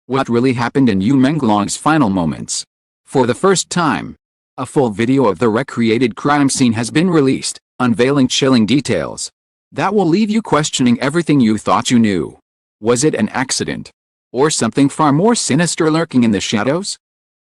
What really happened in Yu Manglong's final moments? For the first time, a full video of the recreated crime scene has been released, unveiling chilling details that will leave you questioning everything you thought you knew. Was it an accident? Or something far more sinister lurking in the shadows?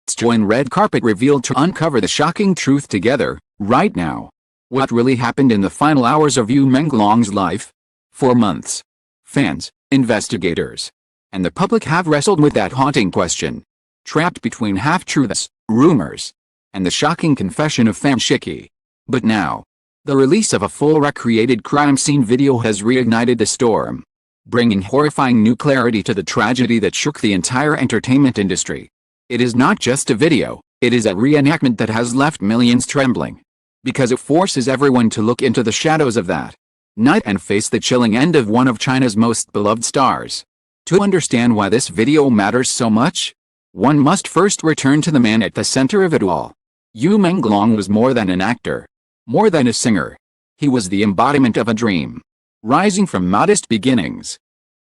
Let's join Red Carpet Reveal to uncover the shocking truth together, right now. What really happened in the final hours of Yu Manglong's life? For months, fans, investigators, and the public have wrestled with that haunting question, trapped between half-truths, rumors, and the shocking confession of Pham Shiki. But now, the release of a full recreated crime scene video has reignited the storm, bringing horrifying new clarity to the tragedy that shook the entire entertainment industry. It is not just a video, it is a reenactment that has left millions trembling, because it forces everyone to look into the shadows of that night and face the chilling end of one of China's most beloved stars. To understand why this video matters so much, one must first return to the man at the center of it all. Yu Manglong was more than an actor, more than a singer. He was the embodiment of a dream, rising from modest beginnings.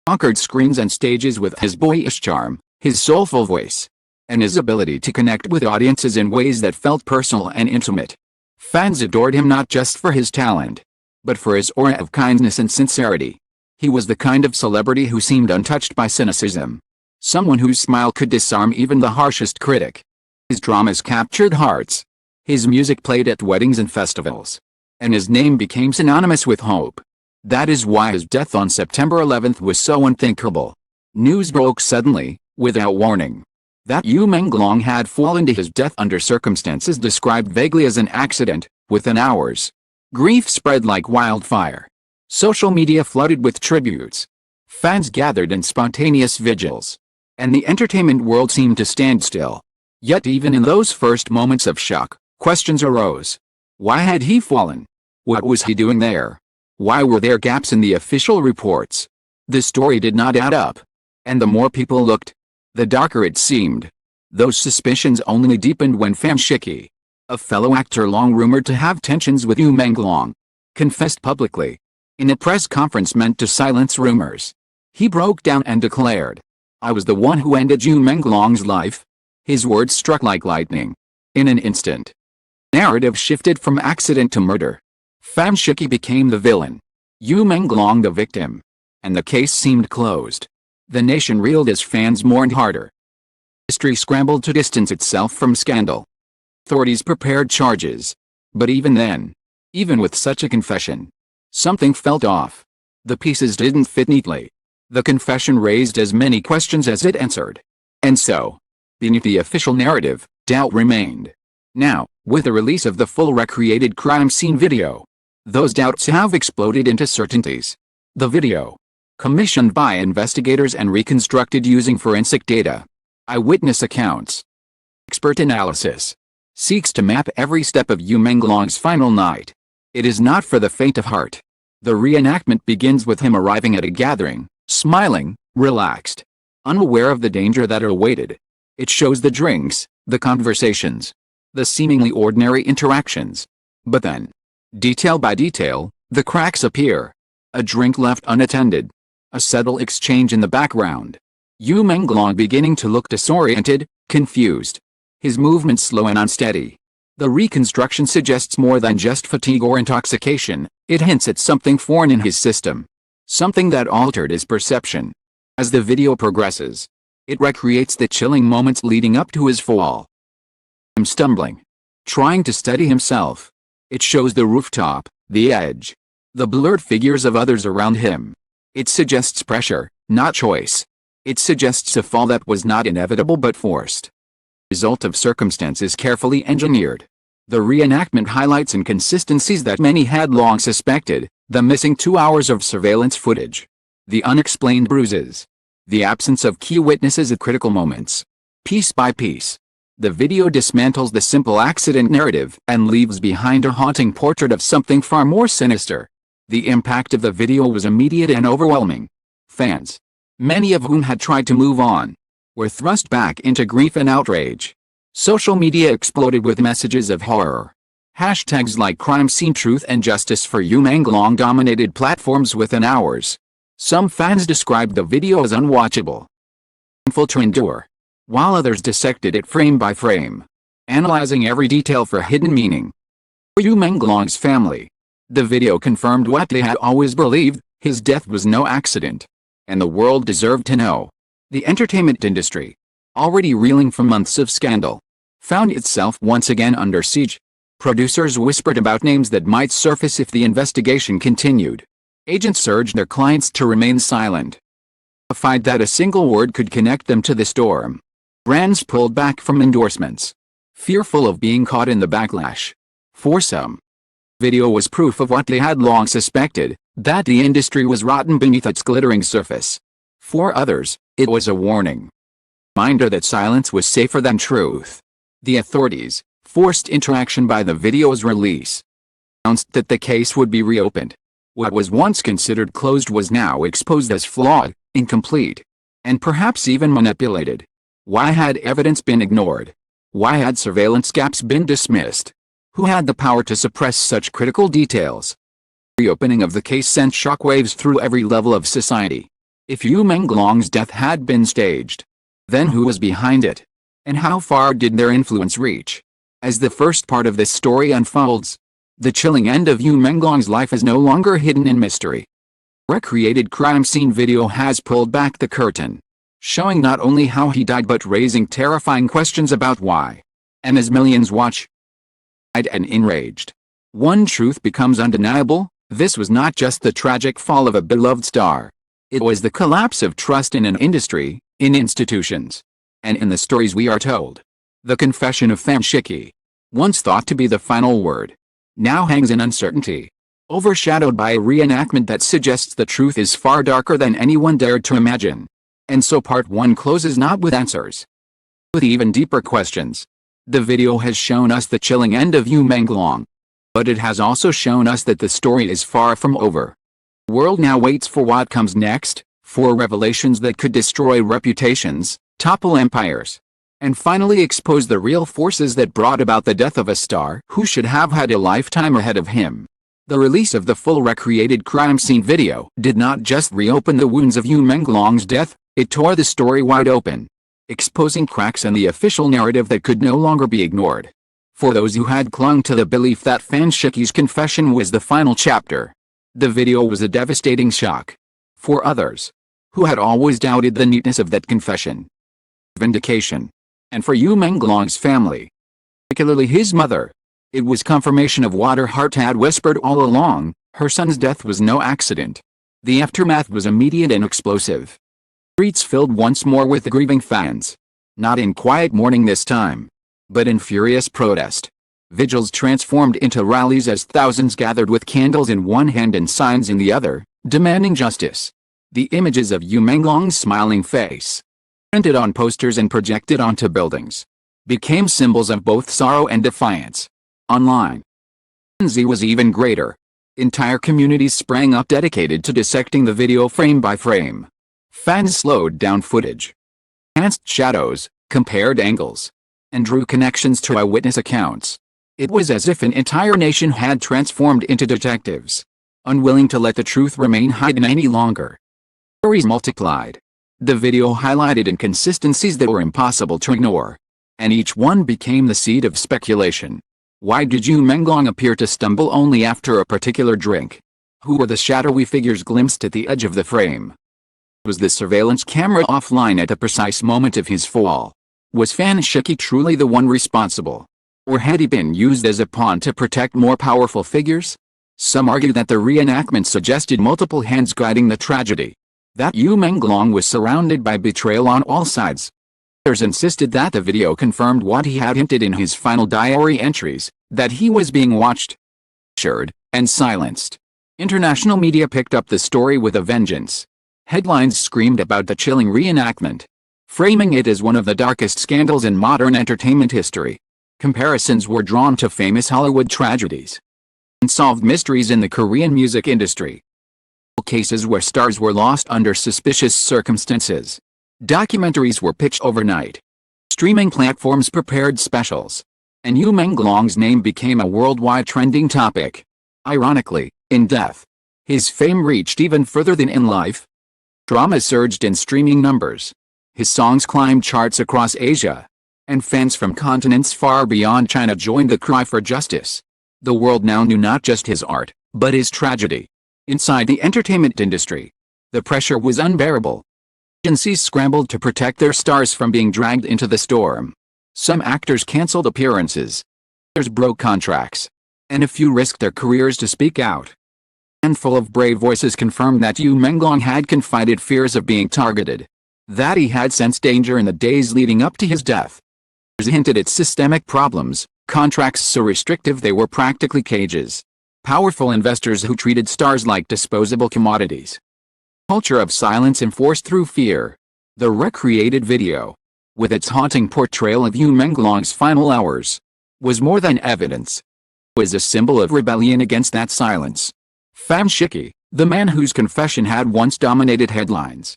Conquered screens and stages with his boyish charm, his soulful voice, and his ability to connect with audiences in ways that felt personal and intimate. Fans adored him not just for his talent, but for his aura of kindness and sincerity. He was the kind of celebrity who seemed untouched by cynicism, someone whose smile could disarm even the harshest critic. His dramas captured hearts, his music played at weddings and festivals, and his name became synonymous with hope. That is why his death on September 11th was so unthinkable. News broke suddenly, without warning, that Yu Manglong had fallen to his death under circumstances described vaguely as an accident. Within hours, grief spread like wildfire. Social media flooded with tributes. Fans gathered in spontaneous vigils, and the entertainment world seemed to stand still. Yet even in those first moments of shock, questions arose. Why had he fallen? What was he doing there? Why were there gaps in the official reports? The story did not add up. And the more people looked, the darker it seemed. Those suspicions only deepened when Pham Shiki, a fellow actor long rumored to have tensions with Yu Manglong, confessed publicly. In a press conference meant to silence rumors, he broke down and declared, "I was the one who ended Yu Manglong's life." His words struck like lightning. In an instant, narrative shifted from accident to murder. Pham Shiki became the villain, Yu Manglong the victim, and the case seemed closed. The nation reeled as fans mourned harder. History scrambled to distance itself from scandal. Authorities prepared charges. But even then, even with such a confession, something felt off. The pieces didn't fit neatly. The confession raised as many questions as it answered. And so, beneath the official narrative, doubt remained. Now, with the release of the full recreated crime scene video, those doubts have exploded into certainties. The video, commissioned by investigators and reconstructed using forensic data, eyewitness accounts, expert analysis, seeks to map every step of Yu Manglong's final night. It is not for the faint of heart. The reenactment begins with him arriving at a gathering, smiling, relaxed, unaware of the danger that awaited. It shows the drinks, the conversations, the seemingly ordinary interactions. But then, detail by detail, the cracks appear. A drink left unattended. A subtle exchange in the background. Yu Manglong beginning to look disoriented, confused. His movements slow and unsteady. The reconstruction suggests more than just fatigue or intoxication. It hints at something foreign in his system, something that altered his perception. As the video progresses, it recreates the chilling moments leading up to his fall. Him stumbling, trying to steady himself. It shows the rooftop, the edge, the blurred figures of others around him. It suggests pressure, not choice. It suggests a fall that was not inevitable but forced. Result of circumstances carefully engineered. The reenactment highlights inconsistencies that many had long suspected: the missing 2 hours of surveillance footage, the unexplained bruises, the absence of key witnesses at critical moments. Piece by piece, the video dismantles the simple accident narrative and leaves behind a haunting portrait of something far more sinister. The impact of the video was immediate and overwhelming. Fans, many of whom had tried to move on, were thrust back into grief and outrage. Social media exploded with messages of horror. Hashtags like crime scene truth and justice for Yu Manglong dominated platforms within hours. Some fans described the video as unwatchable. painful to endure, while others dissected it frame by frame, analyzing every detail for hidden meaning. For Yu Manglong's family, the video confirmed what they had always believed: his death was no accident, and the world deserved to know. The entertainment industry, already reeling from months of scandal, found itself once again under siege. Producers whispered about names that might surface if the investigation continued. Agents urged their clients to remain silent, terrified that a single word could connect them to the storm. Brands pulled back from endorsements, fearful of being caught in the backlash. For some, video was proof of what they had long suspected, that the industry was rotten beneath its glittering surface. For others, it was a warning, reminder that silence was safer than truth. The authorities, forced into action by the video's release, announced that the case would be reopened. What was once considered closed was now exposed as flawed, incomplete, and perhaps even manipulated. Why had evidence been ignored? Why had surveillance gaps been dismissed? Who had the power to suppress such critical details? The reopening of the case sent shockwaves through every level of society. If Yu Manglong's death had been staged, then who was behind it? And how far did their influence reach? As the first part of this story unfolds, the chilling end of Yu Manglong's life is no longer hidden in mystery. Recreated crime scene video has pulled back the curtain, showing not only how he died but raising terrifying questions about why. And as millions watch, and enraged, one truth becomes undeniable: this was not just the tragic fall of a beloved star. It was the collapse of trust in an industry, in institutions, and in the stories we are told. The confession of Fan Shiki, once thought to be the final word, now hangs in uncertainty, overshadowed by a reenactment that suggests the truth is far darker than anyone dared to imagine. And so part 1 closes not with answers, with even deeper questions. The video has shown us the chilling end of Yu Manglong, but it has also shown us that the story is far from over. The world now waits for what comes next, for revelations that could destroy reputations, topple empires, and finally expose the real forces that brought about the death of a star who should have had a lifetime ahead of him. The release of the full recreated crime scene video did not just reopen the wounds of Yu Manglong's death, it tore the story wide open, exposing cracks in the official narrative that could no longer be ignored. For those who had clung to the belief that Fan Shiki's confession was the final chapter, the video was a devastating shock. For others, who had always doubted the neatness of that confession, vindication. And for Yu Manglong's family, particularly his mother, it was confirmation of what her heart had whispered all along: her son's death was no accident. The aftermath was immediate and explosive. Streets filled once more with grieving fans, not in quiet mourning this time, but in furious protest. Vigils transformed into rallies as thousands gathered with candles in one hand and signs in the other, demanding justice. The images of Yu Manglong's smiling face, printed on posters and projected onto buildings, became symbols of both sorrow and defiance. Online, the frenzy was even greater. Entire communities sprang up dedicated to dissecting the video frame by frame. Fans slowed down footage, enhanced shadows, compared angles, and drew connections to eyewitness accounts. It was as if an entire nation had transformed into detectives, unwilling to let the truth remain hidden any longer. Stories multiplied. The video highlighted inconsistencies that were impossible to ignore, and each one became the seed of speculation. Why did Yu Manglong appear to stumble only after a particular drink? Who were the shadowy figures glimpsed at the edge of the frame? Was the surveillance camera offline at the precise moment of his fall? Was Fan Shiki truly the one responsible? Or had he been used as a pawn to protect more powerful figures? Some argue that the reenactment suggested multiple hands guiding the tragedy, that Yu Manglong was surrounded by betrayal on all sides. Others insisted that the video confirmed what he had hinted in his final diary entries, that he was being watched, pressured, and silenced. International media picked up the story with a vengeance. Headlines screamed about the chilling reenactment, framing it as one of the darkest scandals in modern entertainment history. Comparisons were drawn to famous Hollywood tragedies, unsolved mysteries in the Korean music industry, cases where stars were lost under suspicious circumstances. Documentaries were pitched overnight. Streaming platforms prepared specials, and Yu Manglong's name became a worldwide trending topic. Ironically, in death, his fame reached even further than in life. Drama surged in streaming numbers, His songs climbed charts across Asia, and fans from continents far beyond China joined the cry for justice. The world now knew not just his art, but his tragedy. Inside the entertainment industry, the pressure was unbearable. Agencies scrambled to protect their stars from being dragged into the storm. Some actors canceled appearances, others broke contracts, and a few risked their careers to speak out. A handful of brave voices confirmed that Yu Manglong had confided fears of being targeted, that he had sensed danger in the days leading up to his death. Others hinted at systemic problems, contracts so restrictive they were practically cages. Powerful investors who treated stars like disposable commodities. Culture of silence enforced through fear. The recreated video, with its haunting portrayal of Yu Manglong's final hours, was more than evidence. It was a symbol of rebellion against that silence. Pham Shiki, the man whose confession had once dominated headlines,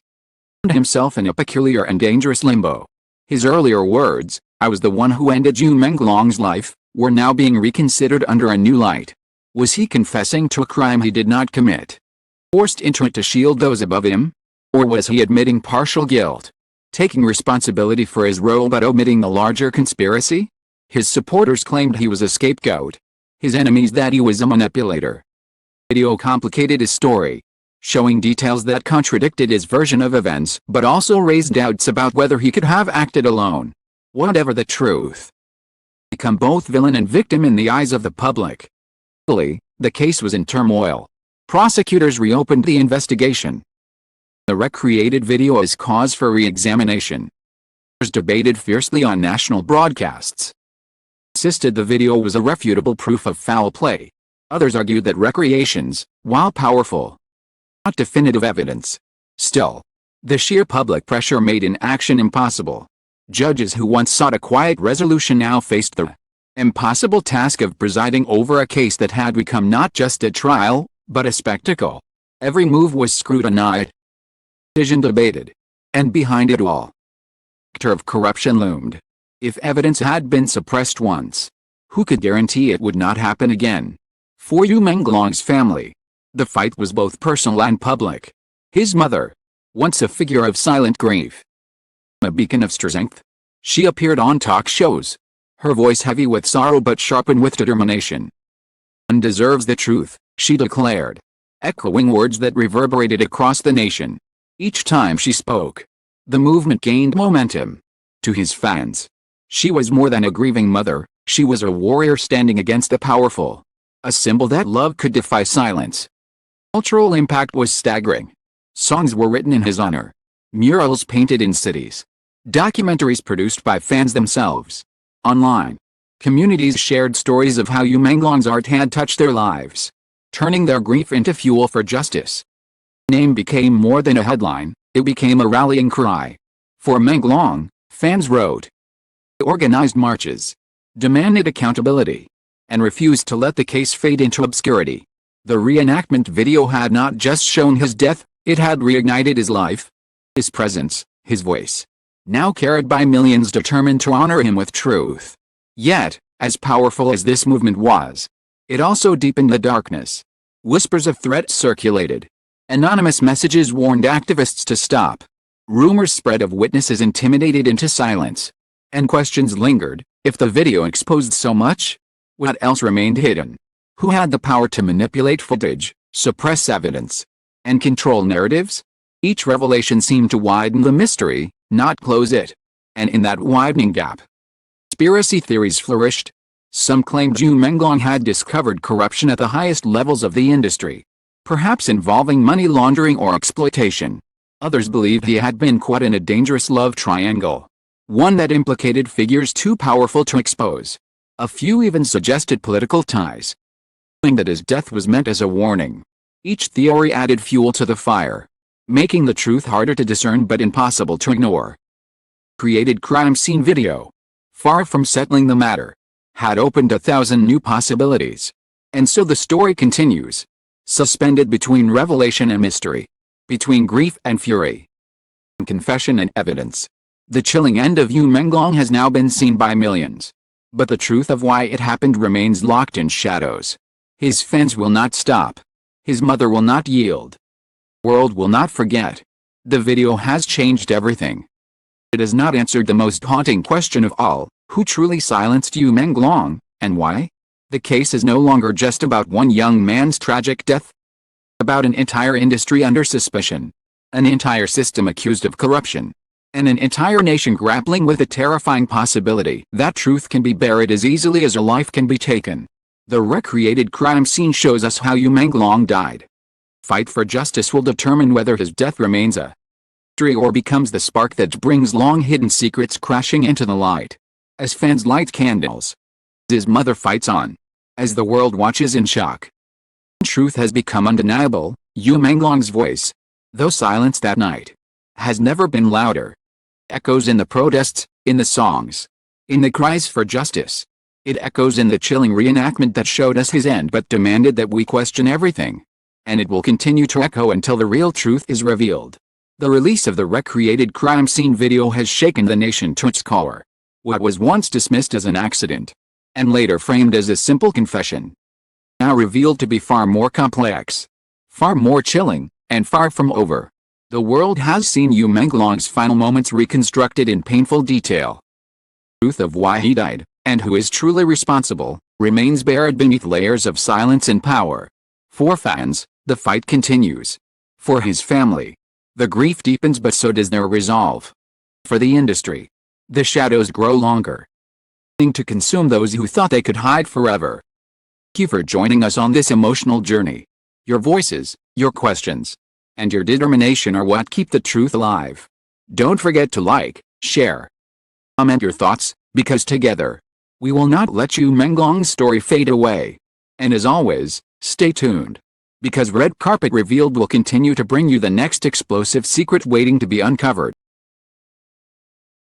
found himself in a peculiar and dangerous limbo. His earlier words, "I was the one who ended Yu Manglong's life," were now being reconsidered under a new light. Was he confessing to a crime he did not commit, forced into it to shield those above him? Or was he admitting partial guilt, taking responsibility for his role but omitting the larger conspiracy? His supporters claimed he was a scapegoat, his enemies that he was a manipulator. The video complicated his story, showing details that contradicted his version of events but also raised doubts about whether he could have acted alone. Whatever the truth, he became both villain and victim in the eyes of the public. The case was in turmoil. Prosecutors reopened the investigation. The recreated video is cause for re-examination. Others debated fiercely on national broadcasts. Insisted the video was irrefutable proof of foul play. Others argued that recreations, while powerful, not definitive evidence. Still, the sheer public pressure made inaction impossible. Judges who once sought a quiet resolution now faced the impossible task of presiding over a case that had become not just a trial, but a spectacle. Every move was scrutinized, decision debated, and behind it all, the specter of corruption loomed. If evidence had been suppressed once, who could guarantee it would not happen again? For Yu Manglong's family, the fight was both personal and public. His mother, once a figure of silent grief, a beacon of strength, she appeared on talk shows, her voice heavy with sorrow but sharpened with determination. "One deserves the truth," she declared, echoing words that reverberated across the nation. Each time she spoke, the movement gained momentum. To his fans, she was more than a grieving mother, she was a warrior standing against the powerful, a symbol that love could defy silence. Cultural impact was staggering. Songs were written in his honor, murals painted in cities, documentaries produced by fans themselves. Online, communities shared stories of how Yu Manglong's art had touched their lives, turning their grief into fuel for justice. His name became more than a headline, it became a rallying cry. For Menglong, fans wrote, organized marches, demanded accountability, and refused to let the case fade into obscurity. The reenactment video had not just shown his death, it had reignited his life, his presence, his voice, now carried by millions determined to honor him with truth. Yet, as powerful as this movement was, it also deepened the darkness. Whispers of threat circulated. Anonymous messages warned activists to stop. Rumors spread of witnesses intimidated into silence. And questions lingered: if the video exposed so much, what else remained hidden? Who had the power to manipulate footage, suppress evidence, and control narratives? Each revelation seemed to widen the mystery, not close it. And in that widening gap, conspiracy theories flourished. Some claimed Yu Manglong had discovered corruption at the highest levels of the industry, perhaps involving money laundering or exploitation. Others believed he had been caught in a dangerous love triangle, one that implicated figures too powerful to expose. A few even suggested political ties, knowing that his death was meant as a warning. Each theory added fuel to the fire, making the truth harder to discern but impossible to ignore. Created crime scene video, far from settling the matter, had opened 1,000 new possibilities. And so the story continues, suspended between revelation and mystery, between grief and fury, confession and evidence. The chilling end of Yu Manglong has now been seen by millions, but the truth of why it happened remains locked in shadows. His fans will not stop. His mother will not yield. The world will not forget. The video has changed everything. It has not answered the most haunting question of all: who truly silenced Yu Manglong, and why? The case is no longer just about one young man's tragic death. About an entire industry under suspicion. An entire system accused of corruption. And an entire nation grappling with the terrifying possibility that truth can be buried as easily as a life can be taken. The recreated crime scene shows us how Yu Manglong died. Fight for justice will determine whether his death remains a mystery or becomes the spark that brings long-hidden secrets crashing into the light. As fans light candles, his mother fights on. As the world watches in shock, truth has become undeniable. Yu Manglong's voice, though silenced that night, has never been louder. Echoes in the protests, in the songs, in the cries for justice. It echoes in the chilling reenactment that showed us his end but demanded that we question everything. And it will continue to echo until the real truth is revealed. The release of the recreated crime scene video has shaken the nation to its core. What was once dismissed as an accident, and later framed as a simple confession, now revealed to be far more complex, far more chilling, and far from over. The world has seen Yu Manglong's final moments reconstructed in painful detail. The truth of why he died, and who is truly responsible, remains buried beneath layers of silence and power. For fans, the fight continues. For his family, the grief deepens, but so does their resolve. For the industry, the shadows grow longer, to consume those who thought they could hide forever. Thank you for joining us on this emotional journey. Your voices, your questions, and your determination are what keep the truth alive. Don't forget to like, share, comment your thoughts, because together, we will not let Yu Manglong's story fade away. And as always, stay tuned, because Red Carpet Revealed will continue to bring you the next explosive secret waiting to be uncovered.